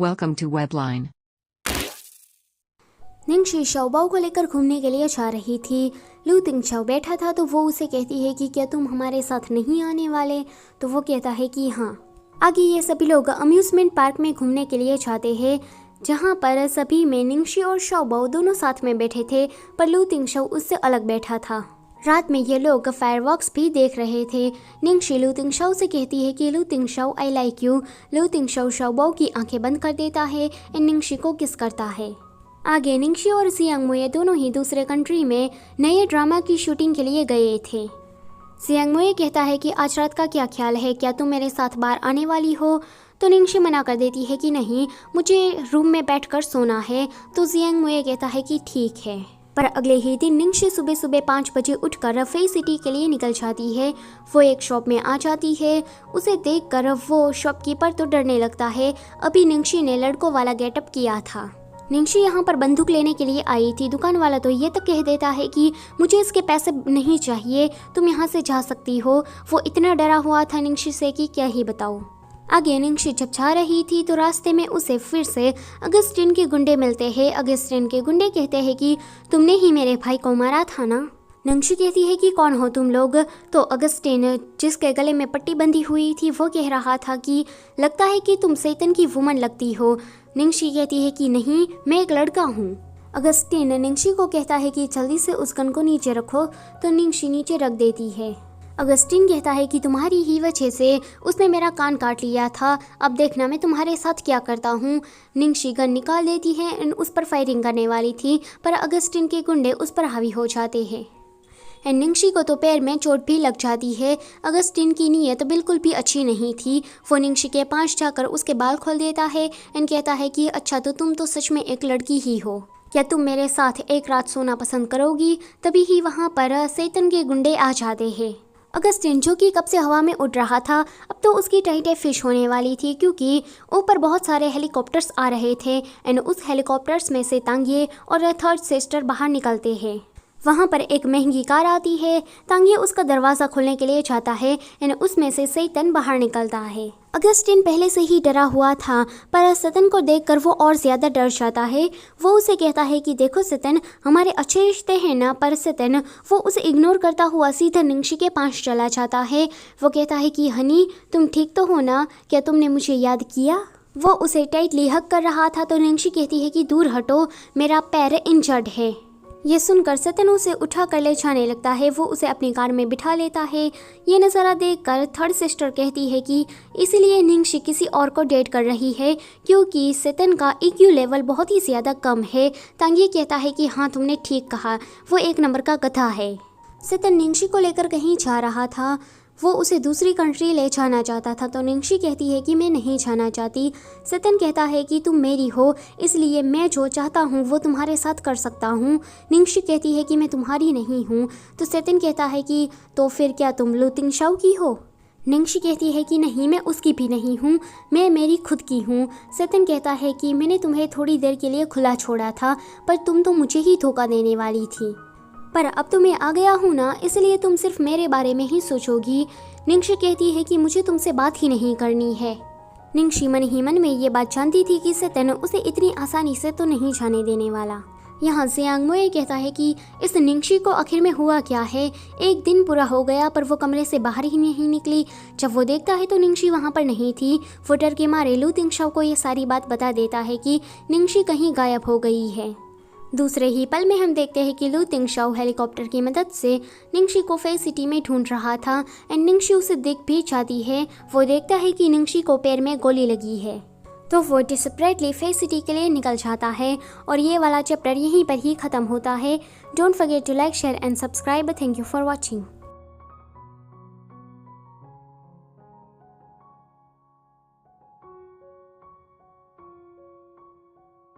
Welcome to Webline. निंगशी शाओबाओ को लेकर घूमने के लिए जा रही थी। लू तिंगशाओ बैठा था तो वो उसे कहती है कि क्या तुम हमारे साथ नहीं आने वाले, तो वो कहता है कि हाँ। आगे ये सभी लोग अम्यूजमेंट पार्क में घूमने के लिए जाते हैं, जहाँ पर सभी में निंगशी और शाओबाओ दोनों साथ में बैठे थे, पर लू तिंगशाओ उससे अलग बैठा था। रात में ये लोग फायरवर्क्स भी देख रहे थे। निंगशी लू तिंगशाओ से कहती है कि लू तिंगशाओ आई लाइक यू। लू तिंगशाओ शाओबाओ की आंखें बंद कर देता है और निंगशी को किस करता है। आगे निंगशी और सियांग मुए दोनों ही दूसरे कंट्री में नए ड्रामा की शूटिंग के लिए गए थे। सियांग मुए कहता है कि आज रात का क्या ख्याल है, क्या तुम मेरे साथ बाहर आने वाली हो? तो निंगशी मना कर देती है कि नहीं, मुझे रूम में बैठकर सोना है। तो सियांग मुए कहता है कि ठीक है। पर अगले ही दिन निंगशी सुबह सुबह 5 बजे उठकर फे सिटी के लिए निकल जाती है। वो एक शॉप में आ जाती है। उसे देखकर वो शॉपकीपर तो डरने लगता है। अभी निंगशी ने लड़कों वाला गेटअप किया था। निंगशी यहाँ पर बंदूक लेने के लिए आई थी। दुकान वाला तो ये तक कह देता है कि मुझे इसके पैसे नहीं चाहिए, तुम यहाँ से जा सकती हो। वो इतना डरा हुआ था निंगशी से कि क्या ही बताओ। आगे निंगशी जब जा रही थी तो रास्ते में उसे फिर से अगस्टिन के गुंडे मिलते हैं। अगस्टिन के गुंडे कहते हैं कि तुमने ही मेरे भाई को मारा था ना। निंगशी कहती है कि कौन हो तुम लोग? तो अगस्टिन, जिसके गले में पट्टी बंधी हुई थी, वो कह रहा था कि लगता है कि तुम सैतन की वुमन लगती हो। निंगशी कहती है कि नहीं, मैं एक लड़का हूँ। अगस्टिन निंगशी को कहता है कि जल्दी से उस गन को नीचे रखो, तो निंगशी नीचे रख देती है। अगस्टिन कहता है कि तुम्हारी ही वजह से उसने मेरा कान काट लिया था, अब देखना मैं तुम्हारे साथ क्या करता हूँ। निंगशी गन निकाल देती है और उस पर फायरिंग करने वाली थी, पर अगस्टिन के गुंडे उस पर हावी हो जाते हैं। निंगशी को तो पैर में चोट भी लग जाती है। अगस्टिन की नीयत बिल्कुल भी अच्छी नहीं थी। वो निंगशी के पास जाकर उसके बाल खोल देता है और कहता है कि अच्छा, तो तुम तो सच में एक लड़की ही हो, क्या तुम मेरे साथ एक रात सोना पसंद करोगी? तभी ही वहाँ पर सैतन के गुंडे आ जाते हैं। अगस्टिन, जो कि कब से हवा में उड़ रहा था, अब तो उसकी टाइटें फिश होने वाली थी, क्योंकि ऊपर बहुत सारे हेलीकॉप्टर्स आ रहे थे एंड उस हेलीकॉप्टर्स में से तांगे और थर्ड सिस्टर बाहर निकलते हैं। वहाँ पर एक महंगी कार आती है। तांगे उसका दरवाज़ा खोलने के लिए जाता है एंड उसमें से सैतन बाहर निकलता है। अगस्टिन पहले से ही डरा हुआ था, पर सैतन को देखकर वो और ज़्यादा डर जाता है। वो उसे कहता है कि देखो सैतन, हमारे अच्छे रिश्ते हैं ना। पर सैतन वो उसे इग्नोर करता हुआ सीधा निंगशी के पास चला जाता है। वो कहता है कि हनी, तुम ठीक तो हो ना? क्या तुमने मुझे याद किया? वो उसे टाइटली हग कर रहा था, तो निंगशी कहती है कि दूर हटो, मेरा पैर इंजर्ड है। ये सुनकर सैतन उसे उठा कर ले जाने लगता है। वो उसे अपनी कार में बिठा लेता है। ये नज़ारा देखकर थर्ड सिस्टर कहती है कि इसलिए निंगशी किसी और को डेट कर रही है, क्योंकि सैतन का EQ लेवल बहुत ही ज़्यादा कम है। तांगी कहता है कि हाँ, तुमने ठीक कहा, वो एक नंबर का गधा है। सैतन निंगशी को लेकर कहीं जा रहा था। वो उसे दूसरी कंट्री ले जाना चाहता था, तो निंगशी कहती है कि मैं नहीं जाना चाहती। सैतन कहता है कि तुम मेरी हो, इसलिए मैं जो चाहता हूँ वो तुम्हारे साथ कर सकता हूँ। निंगशी कहती है कि मैं तुम्हारी नहीं हूँ। तो सैतन कहता है कि तो फिर क्या तुम लू तिंगशाओ की हो? निंगशी कहती है कि नहीं, मैं उसकी भी नहीं हूँ, मैं मेरी खुद की हूँ। सैतन कहता है कि मैंने तुम्हें थोड़ी देर के लिए खुला छोड़ा था, पर तुम तो मुझे ही धोखा देने वाली थी, पर अब तो मैं आ गया हूँ ना, इसलिए तुम सिर्फ मेरे बारे में ही सोचोगी। निंगशी कहती है कि मुझे तुमसे बात ही नहीं करनी है। निंगशी मन ही मन में ये बात जानती थी कि सैतन उसे इतनी आसानी से तो नहीं जाने देने वाला। यहाँ सियांग मुए कहता है कि इस निंगशी को आखिर में हुआ क्या है। एक दिन पूरा हो गया पर वो कमरे से बाहर ही नहीं निकली। जब वो देखता है तो निंगशी वहाँ पर नहीं थी। वो डर के मारे लू तिंगशाओ को ये सारी बात बता देता है कि निंगशी कहीं गायब हो गई है। दूसरे ही पल में हम देखते हैं कि लू तिंगशाओ हेलीकॉप्टर की मदद से निंगशी को फे सिटी में ढूंढ रहा था एंड निंगशी उसे दिख भी जाती है। वो देखता है कि निंगशी को पैर में गोली लगी है, तो वो डिस्परेटली फे सिटी के लिए निकल जाता है। और ये वाला चैप्टर यहीं पर ही ख़त्म होता है। Don't forget to like, share and subscribe. Thank you for watching.